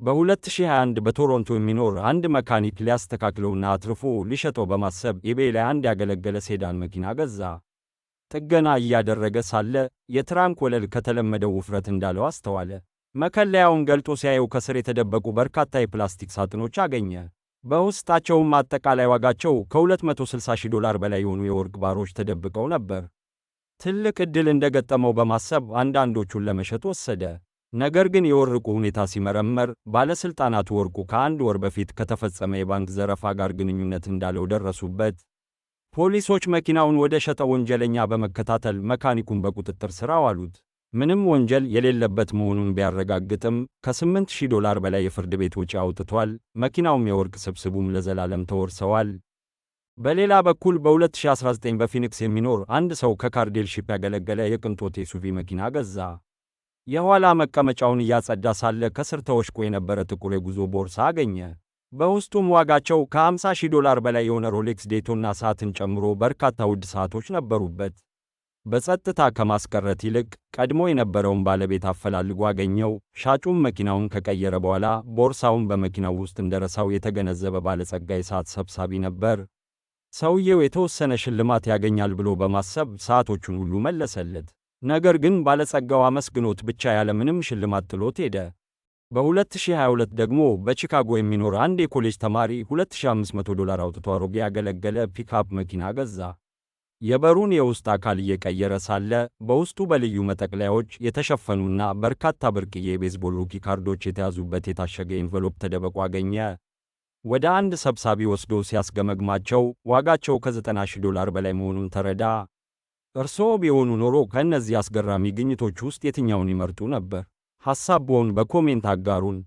በ2021 በቶሮንቶ የሚኖር አንድ መካኒክ ሊያስተካክለውና አትርፎ ሊሸጠው በማሰብ ኢቤይ ላይ አንድ ያገለገለ ሴዳን መኪና ገዛ። ጥገና እያደረገ ሳለ የትራንክ ወለል ከተለመደው ውፍረት እንዳለው አስተዋለ። መከለያውን ገልጦ ሲያየው ከስር የተደበቁ በርካታ የፕላስቲክ ሳጥኖች አገኘ። በውስጣቸውም አጠቃላይ ዋጋቸው ከ$260,000 በላይ የሆኑ የወርቅ ባሮች ተደብቀው ነበር። ትልቅ ዕድል እንደገጠመው በማሰብ አንዳንዶቹን ለመሸጥ ወሰደ። ነገር ግን የወርቁ ሁኔታ ሲመረመር ባለሥልጣናቱ ወርቁ ከአንድ ወር በፊት ከተፈጸመ የባንክ ዘረፋ ጋር ግንኙነት እንዳለው ደረሱበት። ፖሊሶች መኪናውን ወደ ሸጠው ወንጀለኛ በመከታተል መካኒኩን በቁጥጥር ስር አዋሉት። ምንም ወንጀል የሌለበት መሆኑን ቢያረጋግጥም ከ$8,000 በላይ የፍርድ ቤት ወጪ አውጥቷል። መኪናውም የወርቅ ስብስቡም ለዘላለም ተወርሰዋል። በሌላ በኩል በ2019 በፊኒክስ የሚኖር አንድ ሰው ከካር ዲለርሺፕ ያገለገለ የቅንጦት ኤስዩቪ መኪና ገዛ። የኋላ መቀመጫውን እያጸዳ ሳለ ከስር ተወሽቆ የነበረ ጥቁር የጉዞ ቦርሳ አገኘ። በውስጡም ዋጋቸው ከ$50,000 በላይ የሆነ ሮሌክስ ዴይቶና ሰዓትን ጨምሮ በርካታ ውድ ሰዓቶች ነበሩበት። በጸጥታ ከማስቀረት ይልቅ ቀድሞ የነበረውን ባለቤት አፈላልጎ አገኘው። ሻጩም መኪናውን ከቀየረ በኋላ ቦርሳውን በመኪናው ውስጥ እንደረሳው የተገነዘበ ባለጸጋ የሰዓት ሰብሳቢ ነበር። ሰውየው የተወሰነ ሽልማት ያገኛል ብሎ በማሰብ ሰዓቶቹን ሁሉ መለሰለት። ነገር ግን ባለጸጋው አመስግኖት ብቻ ያለምንም ሽልማት ጥሎት ሄደ። በ2022 ደግሞ በቺካጎ የሚኖር አንድ የኮሌጅ ተማሪ $2,500 አውጥቶ አሮጌ ያገለገለ ፒክአፕ መኪና ገዛ። የበሩን የውስጥ አካል እየቀየረ ሳለ በውስጡ በልዩ መጠቅለያዎች የተሸፈኑና በርካታ ብርቅዬ የቤዝቦል ሩኪ ካርዶች የተያዙበት የታሸገ ኤንቨሎፕ ተደብቆ አገኘ። ወደ አንድ ሰብሳቢ ወስዶ ሲያስገመግማቸው ዋጋቸው ከ$90,000 በላይ መሆኑን ተረዳ። እርስዎ ቢሆኑ ኖሮ ከእነዚህ አስገራሚ ግኝቶች ውስጥ የትኛውን ይመርጡ ነበር? ሐሳብዎን በኮሜንት አጋሩን።